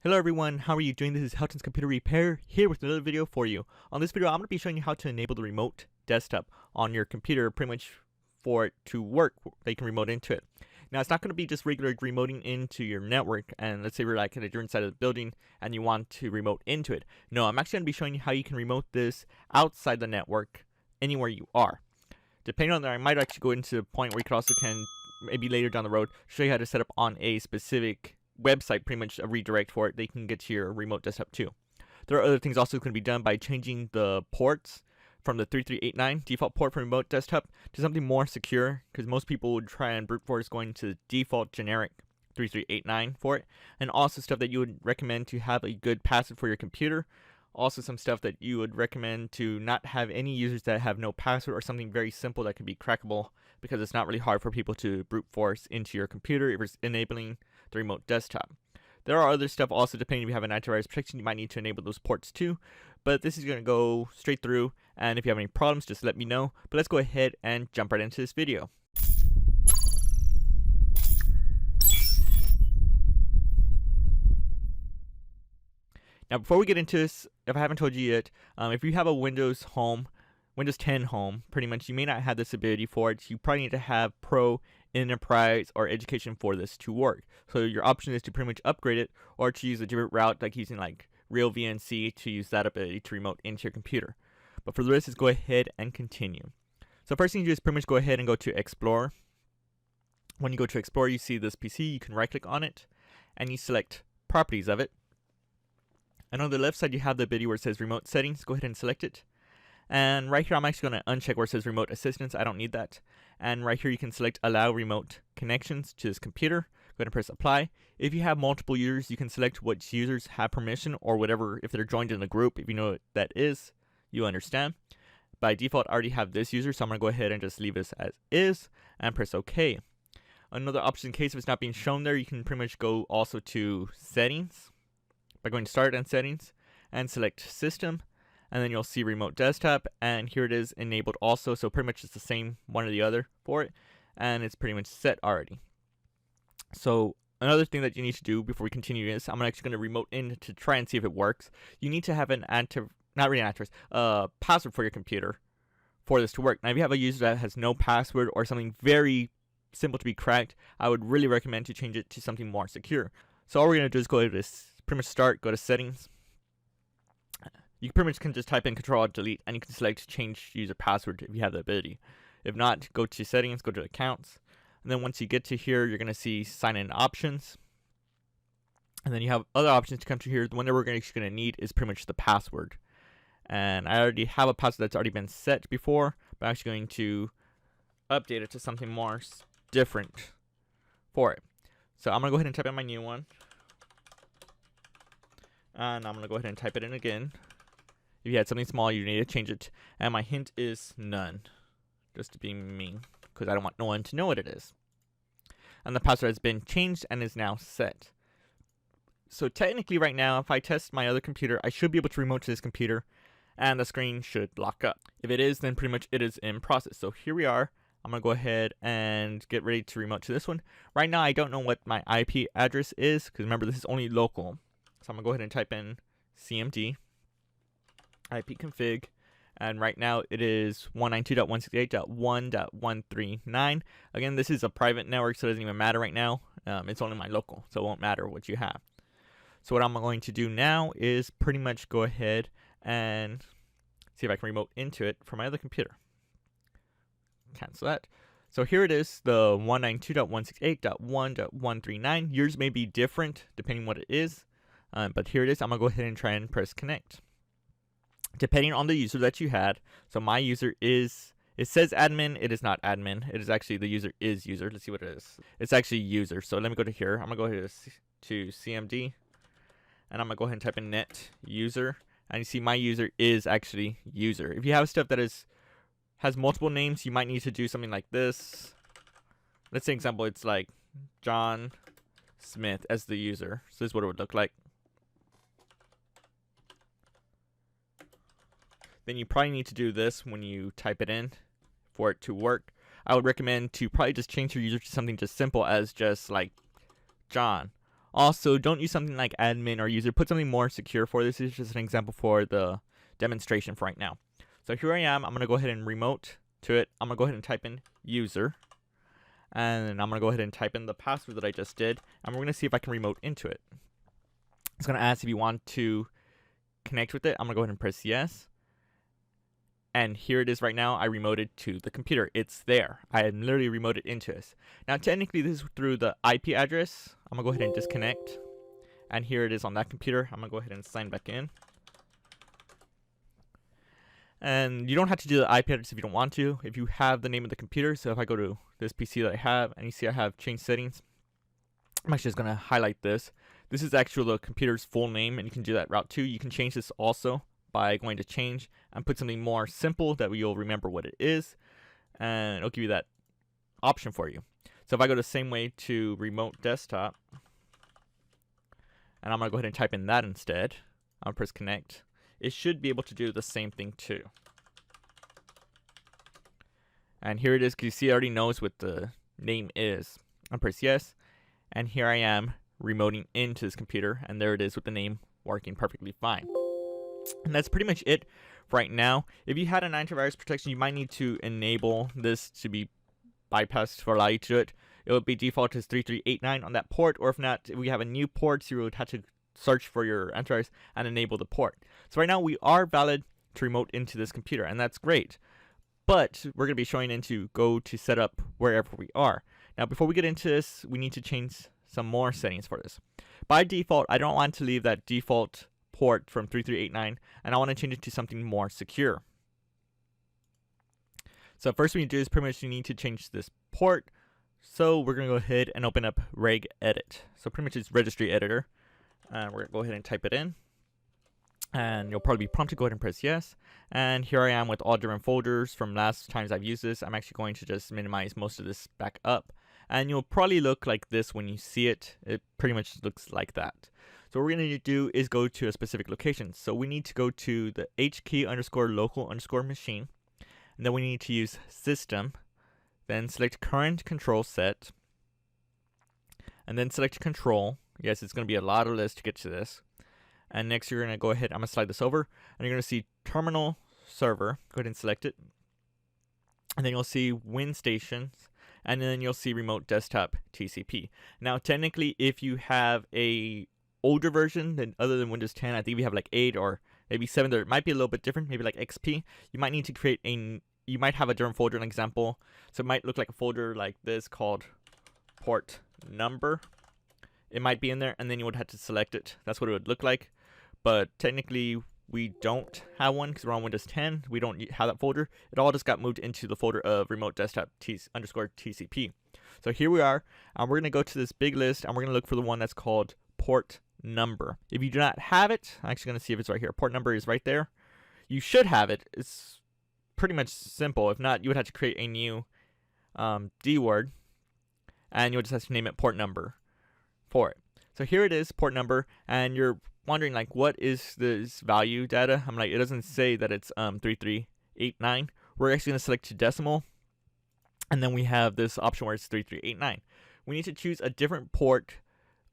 Hello everyone, how are you doing? This is Helton's Computer Repair here with another video for you. On this video, I'm going to be showing you how to enable the remote desktop on your computer, pretty much for it to work, they can remote into it. Now, it's not going to be just regular remoting into your network, and let's say we're like at a different side of the building and you want to remote into it. No, I'm actually going to be showing you how you can remote this outside the network, anywhere you are. Depending on that, I might actually go into a point where you also can, maybe later down the road, show you how to set up on a specific website, pretty much a redirect for it. They can get to your remote desktop too. There are other things also going to be done by changing the ports from the 3389 default port for remote desktop to something more secure, because most people would try and brute force going to the default generic 3389 for it, and also stuff that you would recommend to have a good password for your computer. Also some stuff that you would recommend to not have any users that have no password, or something very simple that can be crackable, because it's not really hard for people to brute force into your computer if it's enabling the remote desktop. There are other stuff also, depending if you have an antivirus protection, you might need to enable those ports too, but this is going to go straight through, and if you have any problems, just let me know. But let's go ahead and jump right into this video. Now, before we get into this, if I haven't told you yet, if you have a Windows 10 home, pretty much you may not have this ability for it. You probably need to have Pro, Enterprise, or Education for this to work. So your option is to pretty much upgrade it, or to use a different route, like using like Real VNC, to use that ability to remote into your computer. But for the rest, let's go ahead and continue. So first thing you do is pretty much go ahead and go to Explorer. When you go to Explorer, you see this PC. You can right click on it, and you select Properties of it. And on the left side, you have the ability where it says Remote Settings. Go ahead and select it. And right here, I'm actually going to uncheck where it says Remote Assistance. I don't need that. And right here, you can select Allow Remote Connections to this computer. Go ahead and press Apply. If you have multiple users, you can select which users have permission, or whatever, if they're joined in a group. If you know what that is, you understand. By default, I already have this user, so I'm going to go ahead and just leave this as is and press OK. Another option, in case if it's not being shown there, you can pretty much go also to Settings by going to Start and Settings and select System. And then you'll see Remote Desktop, and here it is enabled also, so pretty much it's the same one or the other for it, and it's pretty much set already. So another thing that you need to do before we continue is, I'm actually going to remote in to try and see if it works. You need to have an password for your computer for this to work. Now if you have a user that has no password, or something very simple to be cracked, I would really recommend to change it to something more secure. So all we're going to do is go to this, pretty much Start, go to Settings. You pretty much can just type in Control-Alt-Delete, and you can select Change User Password if you have the ability. If not, go to Settings, go to Accounts, and then once you get to here, you're going to see Sign In Options. And then you have other options to come to here. The one that we're actually going to need is pretty much the password. And I already have a password that's already been set before, but I'm actually going to update it to something more different for it. So I'm going to go ahead and type in my new one. And I'm going to go ahead and type it in again. If you had something small, you need to change it. And my hint is none, just to be mean, because I don't want no one to know what it is. And the password has been changed and is now set. So technically right now, if I test my other computer, I should be able to remote to this computer, and the screen should lock up. If it is, then pretty much it is in process. So here we are. I'm going to go ahead and get ready to remote to this one. Right now, I don't know what my IP address is, because remember, this is only local. So I'm going to go ahead and type in CMD ipconfig, and right now it is 192.168.1.139. Again, this is a private network, so it doesn't even matter right now. It's only my local, so it won't matter what you have. So what I'm going to do now is pretty much go ahead and see if I can remote into it from my other computer. Cancel that. So here it is, the 192.168.1.139. Yours may be different depending what it is, but here it is. I'm going to go ahead and try and press connect. Depending on the user that you had, so my user is, it says admin, it is not admin, it is actually, the user is user. Let's see what it is. It's actually user. So let me go to here. I'm going to go ahead to CMD, and I'm going to go ahead and type in net user, and you see my user is actually user. If you have stuff that has multiple names, you might need to do something like this. Let's say example, it's like John Smith as the user. So this is what it would look like. Then you probably need to do this when you type it in for it to work. I would recommend to probably just change your user to something just simple as just like John, Also, don't use something like admin or user. Put something more secure for this. This is just an example for the demonstration for right now. So here I am. I'm going to go ahead and remote to it. I'm going to go ahead and type in user. And I'm going to go ahead and type in the password that I just did. And we're going to see if I can remote into it. It's going to ask if you want to connect with it. I'm going to go ahead and press yes. And here it is right now. I remoted to the computer. It's there. I am literally remoted into this. Now, technically, this is through the IP address. I'm going to go ahead and disconnect. And here it is on that computer. I'm going to go ahead and sign back in. And you don't have to do the IP address if you don't want to. If you have the name of the computer. So if I go to this PC that I have, and you see I have changed settings. I'm actually just going to highlight this. This is actually the computer's full name, and you can do that route too. You can change this also by going to change and put something more simple that you'll remember what it is, and it'll give you that option for you. So if I go the same way to remote desktop, and I'm going to go ahead and type in that instead, I'll press connect. It should be able to do the same thing too. And here it is, because you see it already knows what the name is. I'll press yes, and here I am remoting into this computer, and there it is with the name working perfectly fine. And that's pretty much it right now. If you had an antivirus protection, you might need to enable this to be bypassed to allow you to do it. It would be default as 3389 on that port, or if not, if we have a new port, you would have to search for your antivirus and enable the port. So right now we are valid to remote into this computer, and that's great. But we're going to be showing into go to setup wherever we are. Now before we get into this, we need to change some more settings for this. By default, I don't want to leave that default port from 3389, and I want to change it to something more secure. So first we need to do is pretty much you need to change this port. So we're going to go ahead and open up regedit. So pretty much it's registry editor. And we're going to go ahead and type it in. And you'll probably be prompted to go ahead and press yes. And here I am with all different folders from last times I've used this. I'm actually going to just minimize most of this back up. And you'll probably look like this when you see it. It pretty much looks like that. So what we're going to do is go to a specific location. So we need to go to the hkey_local_machine. And then we need to use system. Then select current control set. And then select control. Yes, it's going to be a lot of lists to get to this. And next you're going to go ahead, I'm going to slide this over. And you're going to see terminal server. Go ahead and select it. And then you'll see Win Stations. And then you'll see remote desktop TCP. Now technically if you have a older version than other than Windows 10, I think we have like 8 or maybe 7, there might be a little bit different, maybe like XP. You might need to create you might have a different folder, an example. So it might look like a folder like this called port number. It might be in there, and then you would have to select it. That's what it would look like. But technically we don't have one because we're on Windows 10. We don't have that folder. It all just got moved into the folder of remote desktop _TCP. So here we are, and we're going to go to this big list, and we're going to look for the one that's called port number. If you do not have it, I'm actually going to see if it's right here. Port number is right there. You should have it. It's pretty much simple. If not, you would have to create a new D word, and you'll just have to name it port number for it. So here it is, port number, and you're wondering like, what is this value data? I'm like, it doesn't say that it's 3389. We're actually going to select to decimal, and then we have this option where it's 3389. We need to choose a different port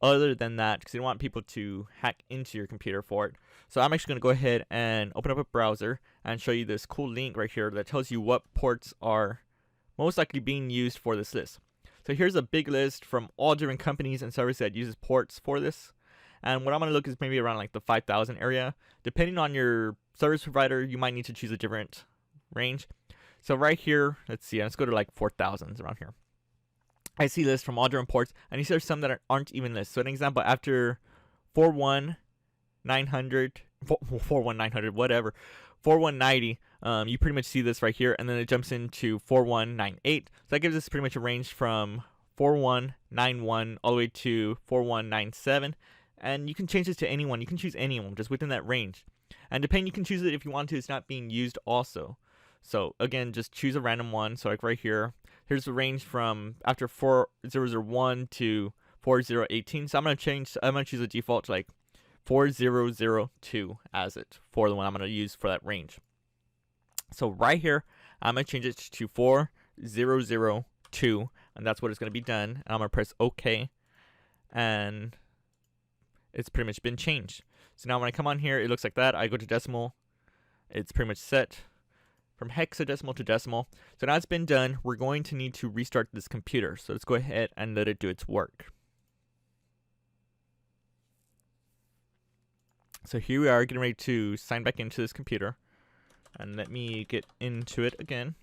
other than that because you don't want people to hack into your computer for it. So I'm actually going to go ahead and open up a browser and show you this cool link right here that tells you what ports are most likely being used for this list. So here's a big list from all different companies and services that uses ports for this. And what I'm going to look is maybe around like the 5,000 area. Depending on your service provider, you might need to choose a different range. So right here, let's see, let's go to like 4,000 around here. I see lists from all different ports, and you see there's some that aren't even lists. So an example, after 41900, whatever, 4190, you pretty much see this right here, and then it jumps into 4198. So that gives us pretty much a range from 4191 all the way to 4197. And you can change this to anyone. You can choose anyone just within that range. And depending, you can choose it if you want to. It's not being used also. So again, just choose a random one. So like right here, here's the range from after 4001 to 4018. So I'm going to choose a default to like 4002 as it for the one I'm going to use for that range. So right here, I'm going to change it to 4002, and that's what it's going to be done. And I'm going to press OK. And it's pretty much been changed. So now when I come on here, it looks like that. I go to decimal, it's pretty much set from hexadecimal to decimal. So now it's been done, we're going to need to restart this computer. So let's go ahead and let it do its work. So here we are getting ready to sign back into this computer. And let me get into it again.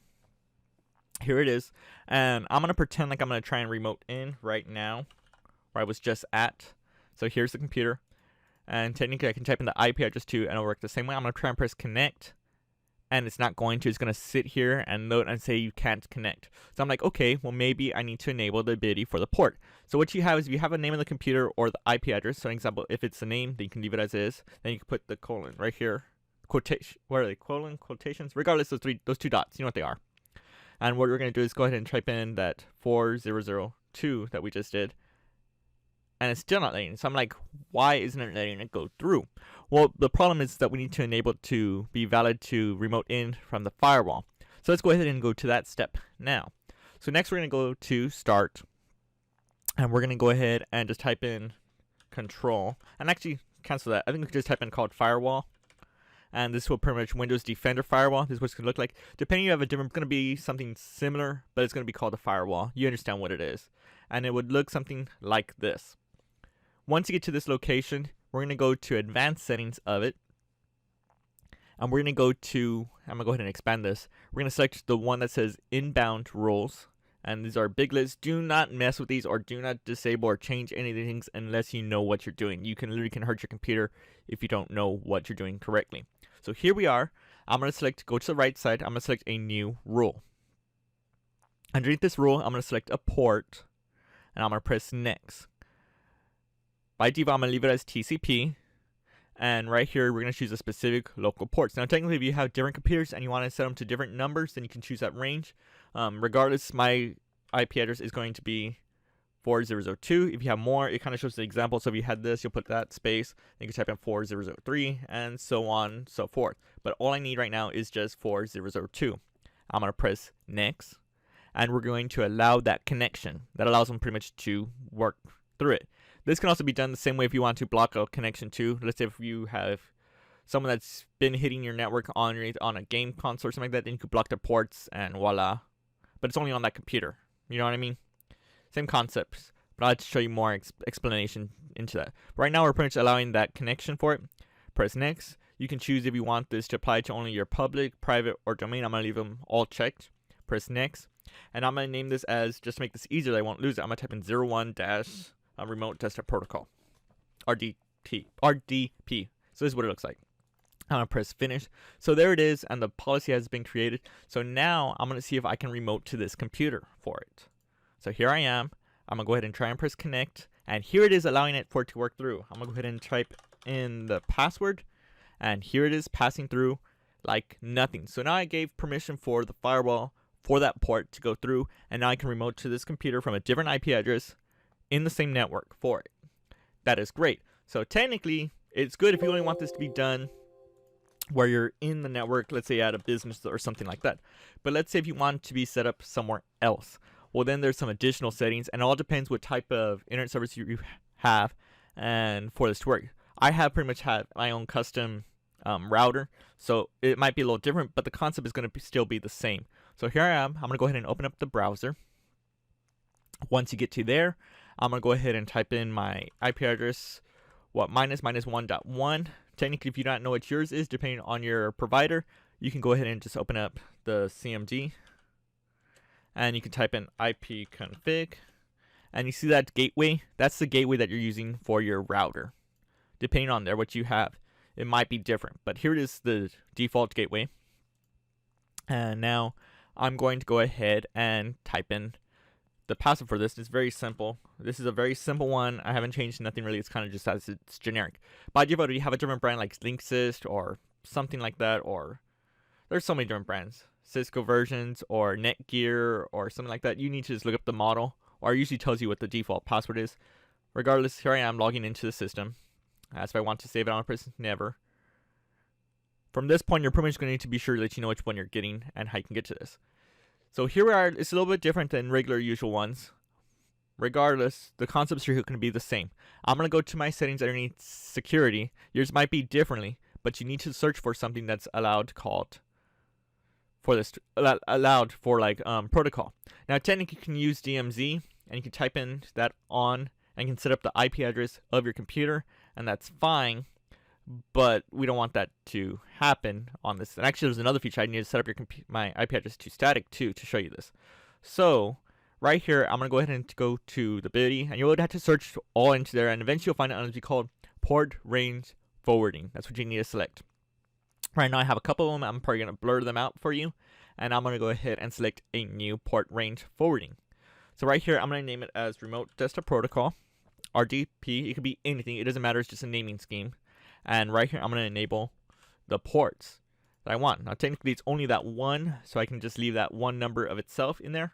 Here it is. And I'm going to pretend like I'm going to try and remote in right now where I was just at. So here's the computer. And technically I can type in the IP address too and it'll work the same way. I'm going to try and press connect. And it's not going to. It's going to sit here and note and say you can't connect. So I'm like, okay, well maybe I need to enable the ability for the port. So what you have is if you have a name of the computer or the IP address. So for example, if it's the name, then you can leave it as is. Then you can put the colon right here. Quotation, what are they? Colon, quotations? Regardless of those two dots, you know what they are. And what we're going to do is go ahead and type in that 4002 that we just did. And it's still not letting. So I'm like, why isn't it letting it go through? Well, the problem is that we need to enable it to be valid to remote in from the firewall. So let's go ahead and go to that step now. So next we're going to go to start. And we're going to go ahead and just type in control. And actually cancel that. I think we could just type in called firewall. And this will pretty much Windows Defender Firewall. This is what it's going to look like. Depending, you have a different, going to be something similar, but it's going to be called a firewall. You understand what it is. And it would look something like this. Once you get to this location, we're going to go to advanced settings of it. And we're going to go to, I'm going to go ahead and expand this. We're going to select the one that says inbound rules. And these are big lists. Do not mess with these or do not disable or change any of the things unless you know what you're doing. You can literally hurt your computer if you don't know what you're doing correctly. So here we are. I'm going to select, go to the right side. I'm going to select a new rule. Underneath this rule, I'm going to select a port. And I'm going to press next. By default, I'm going to leave it as TCP. And right here, we're going to choose a specific local ports. Now, technically, if you have different computers and you want to set them to different numbers, then you can choose that range. Regardless, my IP address is going to be 4002. If you have more, it kind of shows the example. So if you had this, you'll put that space. Then you can type in 4003 and so on and so forth. But all I need right now is just 4002. I'm going to press next. And we're going to allow that connection. That allows them pretty much to work through it. This can also be done the same way if you want to block a connection too. Let's say if you have someone that's been hitting your network on a game console or something like that, then you could block their ports and voila. But it's only on that computer. You know what I mean? Same concepts, but I'll have to show you more explanation into that. But right now, we're pretty much allowing that connection for it. Press next. You can choose if you want this to apply to only your public, private, or domain. I'm going to leave them all checked. Press next. And I'm going to name this as, just to make this easier, I won't lose it. I'm going to type in 01-remote desktop protocol. RDP. So this is what it looks like. I'm going to press finish. So there it is, and the policy has been created. So now I'm going to see if I can remote to this computer for it. So here I am. I'm going to go ahead and try and press connect. And here it is allowing it for it to work through. I'm going to go ahead and type in the password. And here it is passing through like nothing. So now I gave permission for the firewall for that port to go through. And now I can remote to this computer from a different IP address in the same network for it. That is great. So technically, it's good if you only want this to be done where you're in the network, let's say at a business or something like that. But let's say if you want to be set up somewhere else. Well, then there's some additional settings, and it all depends what type of internet service you have and for this to work. I have pretty much had my own custom router, so it might be a little different, but the concept is going to still be the same. So here I am. I'm going to go ahead and open up the browser. Once you get to there, I'm going to go ahead and type in my IP address, -1.1. Technically, if you don't know what yours is, depending on your provider, you can go ahead and just open up the CMD. And you can type in ipconfig. And you see that gateway? That's the gateway that you're using for your router. Depending on there, what you have, it might be different. But here it is, the default gateway. And now I'm going to go ahead and type in the password for this. It's very simple. This is a very simple one. I haven't changed nothing really. It's kind of just as it's generic. By default, you have a different brand like Linksys or something like that, or there's so many different brands. Cisco versions or Netgear or something like that. You need to just look up the model, or it usually tells you what the default password is. Regardless, here I am logging into the system. As if I want to save it, I'm going to press never. From this point, you're pretty much going to need to be sure that you know which one you're getting and how you can get to this. So here we are. It's a little bit different than regular usual ones. regardless, the concepts are going to be the same. I'm going to go to my settings underneath security. Yours might be differently, but you need to search for something that's allowed for like protocol. Now technically you can use DMZ, and you can type in that on, and you can set up the IP address of your computer, and that's fine. But we don't want that to happen on this. And actually, there's another feature. I need to set up my IP address to static too to show you this. So right here, I'm gonna go ahead and go to the ability, and you'll have to search all into there, and eventually you'll find it on called port range forwarding. That's what you need to select. Right now, I have a couple of them. I'm probably gonna blur them out for you, and I'm gonna go ahead and select a new port range forwarding. So right here, I'm gonna name it as Remote Desktop Protocol, RDP. It could be anything. It doesn't matter. It's just a naming scheme. And right here, I'm going to enable the ports that I want. Now, technically, it's only that one, so I can just leave that one number of itself in there.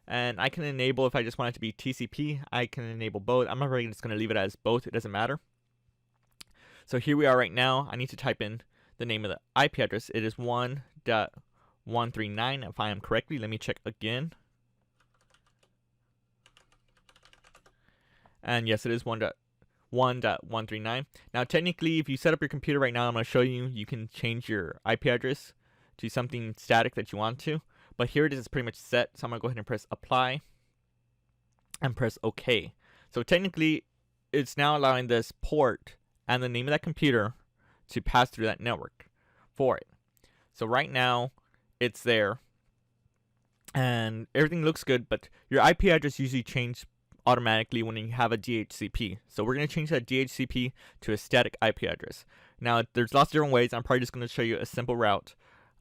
And I can enable, if I just want it to be TCP, I can enable both. I'm really just going to leave it as both. It doesn't matter. So here we are right now. I need to type in the name of the IP address. It is 1.139, if I am correctly. Let me check again. And yes, it is 1.139. Now technically, if you set up your computer right now, I'm going to show you, you can change your IP address to something static that you want to. But here it is, it's pretty much set. So I'm going to go ahead and press apply and press OK. So technically, it's now allowing this port and the name of that computer to pass through that network for it. So right now, it's there and everything looks good, but your IP address usually changes automatically when you have a DHCP. So we're going to change that DHCP to a static IP address. Now, there's lots of different ways. I'm probably just going to show you a simple route.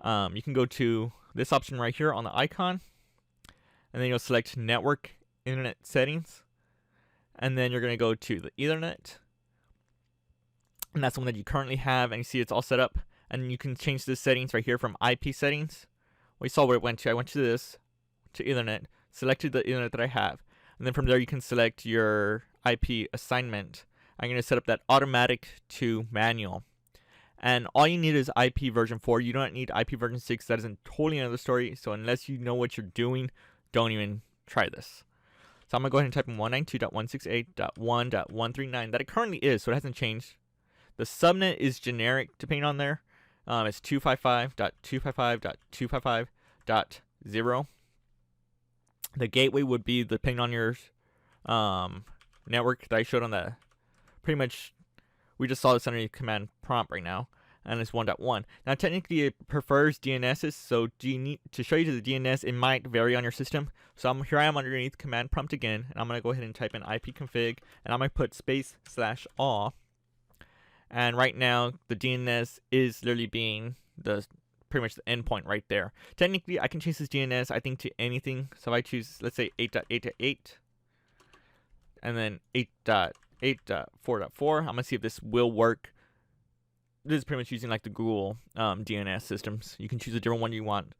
You can go to this option right here on the icon, and then you'll select Network Internet Settings, and then you're going to go to the Ethernet, and that's the one that you currently have, and you see it's all set up. And you can change the settings right here from IP settings. We saw where it went to. I went to this, to Ethernet, selected the Ethernet that I have. And then from there, you can select your IP assignment. I'm going to set up that automatic to manual. And all you need is IP version 4. You don't need IP version 6. That is a totally another story. So unless you know what you're doing, don't even try this. So I'm going to go ahead and type in 192.168.1.139. That it currently is, so it hasn't changed. The subnet is generic, depending on there. It's 255.255.255.0. The gateway would be depending on your network that I showed on the, pretty much, we just saw this under the command prompt right now, and it's 1.1. Now technically it prefers DNSs, so to show you the DNS, it might vary on your system. So here I am underneath command prompt again, and I'm going to go ahead and type in ipconfig, and I'm going to put /all. And right now the DNS is literally being pretty much the endpoint right there. Technically, I can change this DNS, I think, to anything. So if I choose, let's say 8.8.8, and then 8.8.4.4, I'm gonna see if this will work. This is pretty much using like the Google DNS systems. You can choose a different one you want,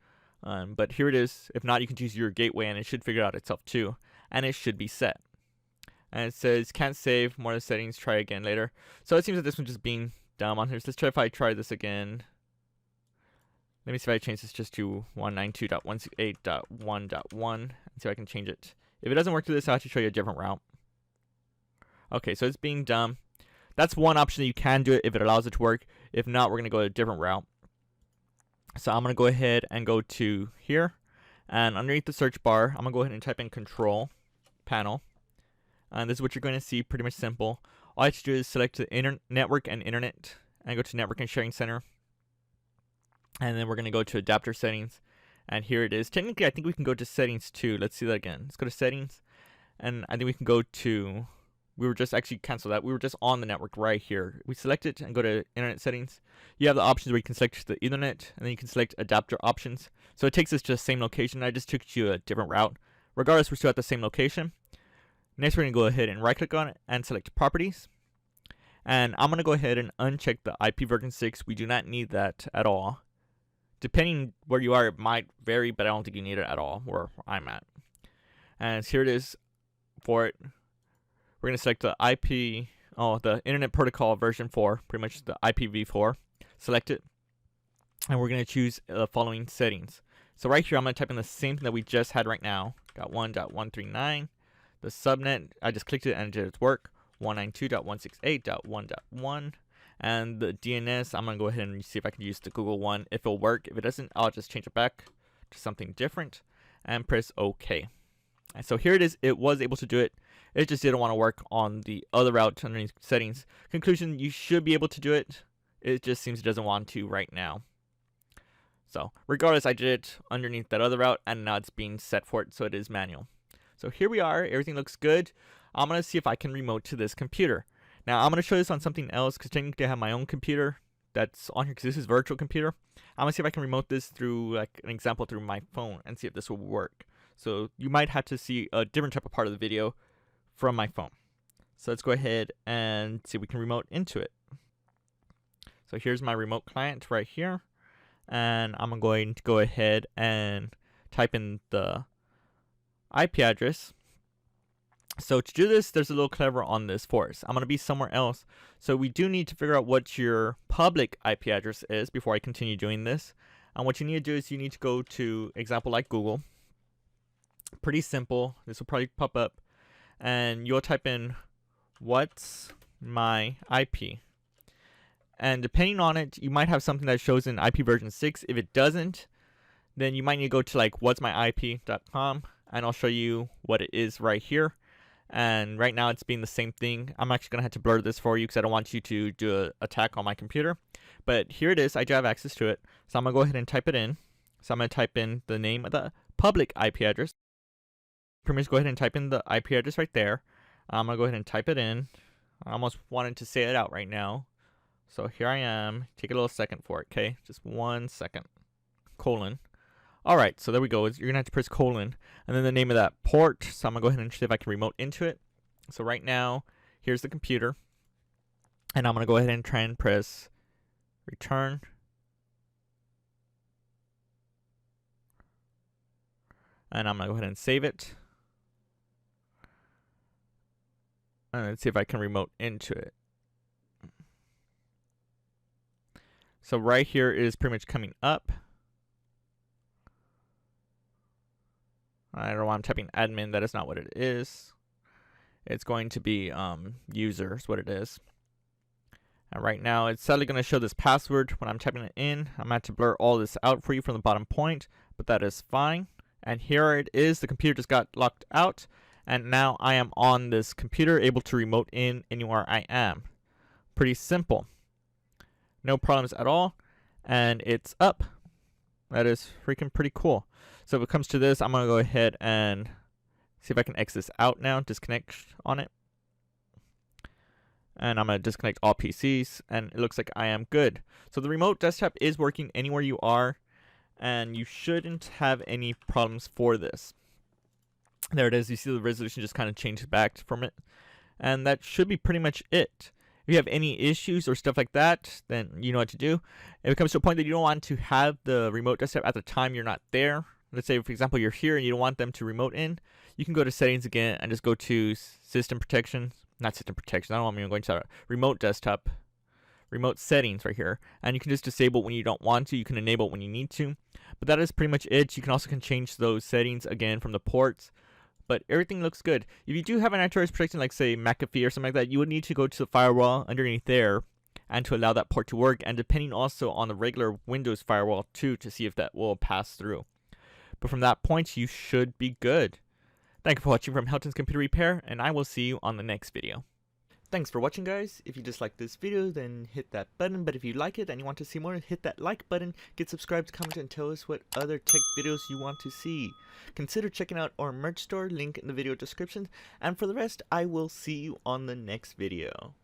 but here it is. If not, you can choose your gateway, and it should figure it out itself too, and it should be set. And it says can't save more of the settings. Try again later. So it seems that this one's just being dumb on here. So let's try if I try this again. Let me see if I change this just to 192.168.1.1 and see if I can change it. If it doesn't work to this, I'll have to show you a different route. Okay, so it's being dumb. That's one option that you can do it if it allows it to work. If not, we're going to go a different route. So I'm going to go ahead and go to here. And underneath the search bar, I'm going to go ahead and type in control panel. And this is what you're going to see, pretty much simple. All you have to do is select the network and internet and go to network and sharing center. And then we're going to go to adapter settings, and here it is. Technically, I think we can go to settings too. Let's see that again. Let's go to settings, and I think we can go to, we were just actually cancel that. We were just on the network right here. We select it and go to internet settings. You have the options where you can select the Ethernet, and then you can select adapter options. So it takes us to the same location. I just took you a different route. Regardless, we're still at the same location. Next, we're going to go ahead and right click on it and select properties. And I'm going to go ahead and uncheck the IP version 6. We do not need that at all. Depending where you are, it might vary, but I don't think you need it at all where I'm at. And here it is for it. We're going to select the the Internet Protocol version 4, pretty much the IPv4. Select it. And we're going to choose the following settings. So right here, I'm going to type in the same thing that we just had right now. Got 1.139. The subnet, I just clicked it and it did its work. 192.168.1.1. And the DNS, I'm going to go ahead and see if I can use the Google one. If it'll work. If it doesn't, I'll just change it back to something different and press OK. And so here it is. It was able to do it. It just didn't want to work on the other route underneath settings. Conclusion, you should be able to do it. It just seems it doesn't want to right now. So regardless, I did it underneath that other route and now it's being set for it, so it is manual. So here we are. Everything looks good. I'm going to see if I can remote to this computer. Now, I'm going to show this on something else because technically I have my own computer that's on here because this is virtual computer. I'm going to see if I can remote this through, like an example, through my phone and see if this will work. So you might have to see a different type of part of the video from my phone. So let's go ahead and see if we can remote into it. So here's my remote client right here. And I'm going to go ahead and type in the IP address. So to do this, there's a little clever on this for us. I'm going to be somewhere else. So we do need to figure out what your public IP address is before I continue doing this. And what you need to do is you need to go to example like Google. Pretty simple. This will probably pop up. And you'll type in what's my IP. And depending on it, you might have something that shows in IP version 6. If it doesn't, then you might need to go to like what'smyip.com and I'll show you what it is right here. And right now it's being the same thing. I'm actually going to have to blur this for you because I don't want you to do an attack on my computer. But here it is. I do have access to it. So I'm going to go ahead and type it in. So I'm going to type in the name of the public IP address. Pretty much go ahead and type in the IP address right there. I'm going to go ahead and type it in. I almost wanted to say it out right now. So here I am. Take a little second for it, okay? Just 1 second. Colon. Alright, so there we go. You're going to have to press colon. And then the name of that port. So I'm going to go ahead and see if I can remote into it. So right now, here's the computer. And I'm going to go ahead and try and press return. And I'm going to go ahead and save it. And let's see if I can remote into it. So right here is pretty much coming up. I don't know why I'm typing admin. That is not what it is. It's going to be user is what it is. And right now it's sadly going to show this password when I'm typing it in. I'm going to have to blur all this out for you from the bottom point, but that is fine. And here it is. The computer just got locked out. And now I am on this computer, able to remote in anywhere I am. Pretty simple. No problems at all. And it's up. That is freaking pretty cool. So if it comes to this, I'm going to go ahead and see if I can X this out now. Disconnect on it. And I'm going to disconnect all PCs. And it looks like I am good. So the remote desktop is working anywhere you are. And you shouldn't have any problems for this. There it is. You see the resolution just kind of changed back from it. And that should be pretty much it. If you have any issues or stuff like that, then you know what to do. If it comes to a point that you don't want to have the remote desktop at the time you're not there, let's say, for example, you're here and you don't want them to remote in, you can go to settings again and just go to system protection. Not system protection. I don't want me going to remote desktop, remote settings right here. And you can just disable it when you don't want to. You can enable it when you need to. But that is pretty much it. You can also change those settings again from the ports. But everything looks good. If you do have an antivirus protection like say McAfee or something like that, you would need to go to the firewall underneath there and to allow that port to work, and depending also on the regular Windows firewall too to see if that will pass through. But from that point you should be good. Thank you for watching from Helton's Computer Repair, and I will see you on the next video. Thanks for watching, guys. If you disliked this video, then hit that button. But if you like it and you want to see more, hit that like button, get subscribed, comment, and tell us what other tech videos you want to see. Consider checking out our merch store, link in the video description. And for the rest, I will see you on the next video.